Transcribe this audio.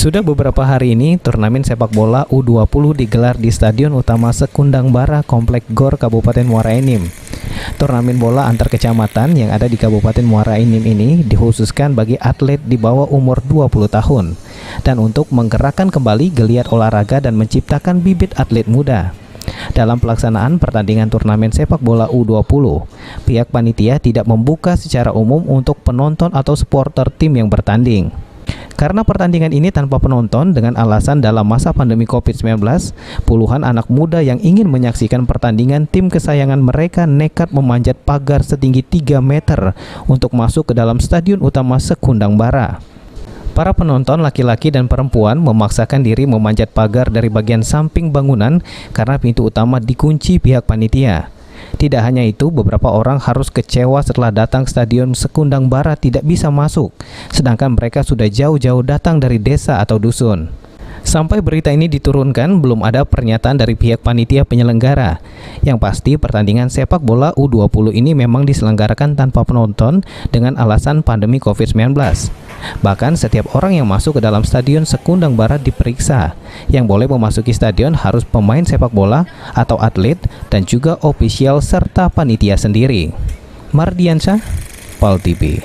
Sudah beberapa hari ini, turnamen sepak bola U20 digelar di Stadion Utama Sekundang Bara, Komplek Gor, Kabupaten Muara Enim. Turnamen bola antar kecamatan yang ada di Kabupaten Muara Enim ini dikhususkan bagi atlet di bawah umur 20 tahun dan untuk menggerakkan kembali geliat olahraga dan menciptakan bibit atlet muda. Dalam pelaksanaan pertandingan turnamen sepak bola U20, pihak panitia tidak membuka secara umum untuk penonton atau supporter tim yang bertanding. Karena pertandingan ini tanpa penonton dengan alasan dalam masa pandemi COVID-19, puluhan anak muda yang ingin menyaksikan pertandingan tim kesayangan mereka nekat memanjat pagar setinggi 3 meter untuk masuk ke dalam Stadion Utama Sekundang Bara. Para penonton laki-laki dan perempuan memaksakan diri memanjat pagar dari bagian samping bangunan karena pintu utama dikunci pihak panitia. Tidak hanya itu, beberapa orang harus kecewa setelah datang Stadion Sekundang Bara tidak bisa masuk, sedangkan mereka sudah jauh-jauh datang dari desa atau dusun. Sampai berita ini diturunkan, belum ada pernyataan dari pihak panitia penyelenggara. Yang pasti, pertandingan sepak bola U20 ini memang diselenggarakan tanpa penonton dengan alasan pandemi COVID-19. Bahkan setiap orang yang masuk ke dalam Stadion Sekundang Bara diperiksa. Yang boleh memasuki stadion harus pemain sepak bola atau atlet dan juga ofisial serta panitia sendiri. Mardiansyah, PAL TV.